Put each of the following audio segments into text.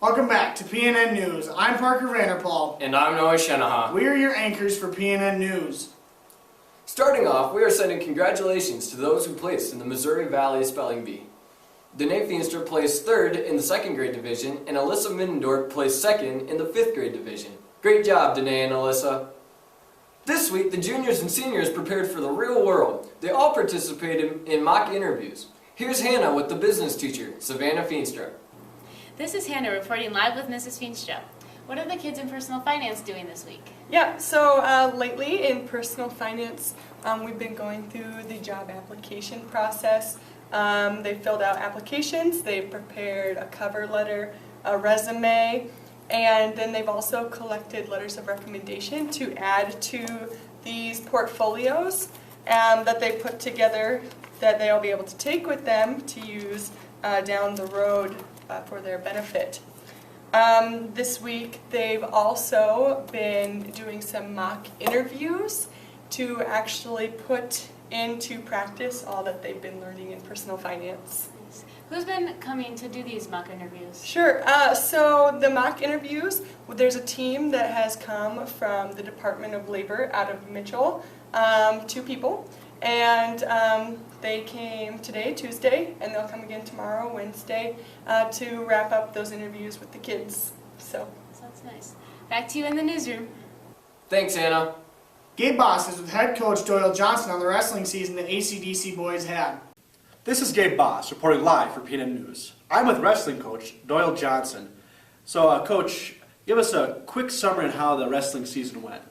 Welcome back to PNN News. I'm Parker Vanderpaul. And I'm Noah Shenaha. We are your anchors for PNN News. Starting off, we are sending congratulations to those who placed in the Missouri Valley Spelling Bee. Danae Feenstra placed 3rd in the 2nd grade division, and Alyssa Middendorf placed 2nd in the 5th grade division. Great job, Danae and Alyssa. This week, the juniors and seniors prepared for the real world. They all participated in mock interviews. Here's Hannah with the business teacher, Savannah Feenstra. This is Hannah reporting live with Mrs. Feenstra. What are the kids in personal finance doing this week? Yeah, so lately in personal finance, we've been going through the job application process. They filled out applications, they've prepared a cover letter, a resume, and then they've also collected letters of recommendation to add to these portfolios that they put together that they'll be able to take with them to use down the road for their benefit. This week they've also been doing some mock interviews to actually put into practice all that they've been learning in personal finance. Who's been coming to do these mock interviews? Sure. So the mock interviews, there's a team that has come from the Department of Labor out of Mitchell, 2 people, and they came today, Tuesday, and they'll come again tomorrow, Wednesday, to wrap up those interviews with the kids. So that's nice. Back to you in the newsroom. Thanks, Hannah. Gabe Boss is with head coach Doyle Johnson on the wrestling season the ACDC boys had. This is Gabe Boss reporting live for PNN News. I'm with wrestling coach Doyle Johnson. So, Coach, give us a quick summary on how the wrestling season went.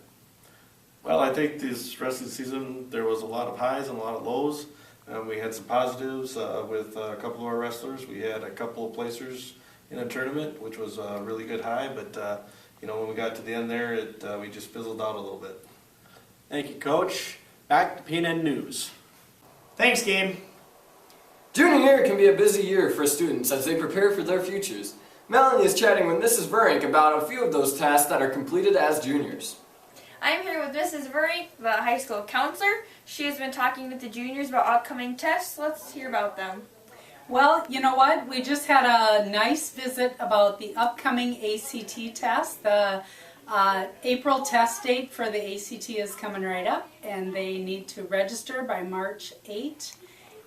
Well, I think this wrestling season there was a lot of highs and a lot of lows. We had some positives with a couple of our wrestlers. We had a couple of placers in a tournament, which was a really good high. But when we got to the end there, we just fizzled out a little bit. Thank you, Coach. Back to PNN News. Thanks, Gabe. Junior year can be a busy year for students as they prepare for their futures. Melanie is chatting with Mrs. Verink about a few of those tasks that are completed as juniors. I'm here with Mrs. Verink, the high school counselor. She has been talking with the juniors about upcoming tests. Let's hear about them. Well, you know what? We just had a nice visit about the upcoming ACT test. The April test date for the ACT is coming right up, and they need to register by March 8.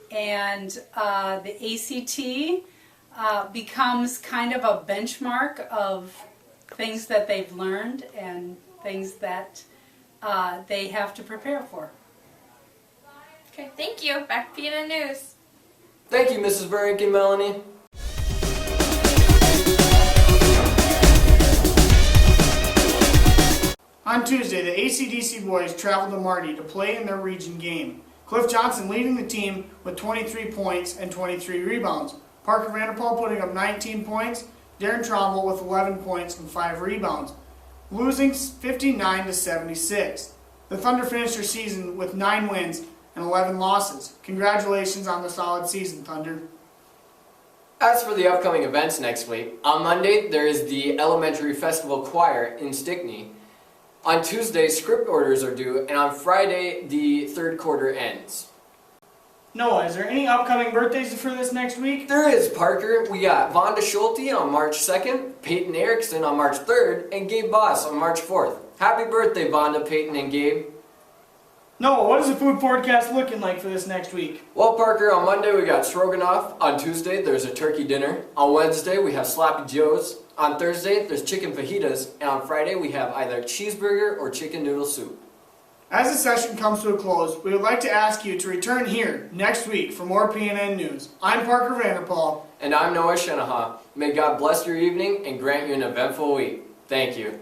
And the ACT becomes kind of a benchmark of things that they've learned and things that they have to prepare for. Okay, thank you. Back to PNN News. Thank you, Mrs. Verink and Melanie. On Tuesday, the ACDC boys traveled to Marty to play in their region game. Cliff Johnson leading the team with 23 points and 23 rebounds. Parker Vanderpaul putting up 19 points. Darren Tromble with 11 points and 5 rebounds. Losing 59-76. The Thunder finished their season with 9 wins and 11 losses. Congratulations on the solid season, Thunder. As for the upcoming events next week, on Monday there is the Elementary Festival Choir in Stickney. On Tuesday, script orders are due, and on Friday, the 3rd quarter ends. Noah, is there any upcoming birthdays for this next week? There is, Parker. We got Vonda Schulte on March 2nd, Peyton Erickson on March 3rd, and Gabe Boss on March 4th. Happy birthday, Vonda, Peyton, and Gabe. Noah, what is the food forecast looking like for this next week? Well, Parker, on Monday we got stroganoff. On Tuesday, there's a turkey dinner. On Wednesday, we have sloppy joes. On Thursday, there's chicken fajitas. And on Friday, we have either cheeseburger or chicken noodle soup. As the session comes to a close, we would like to ask you to return here next week for more PNN News. I'm Parker Vanderpaul. And I'm Noah Shenaha. May God bless your evening and grant you an eventful week. Thank you.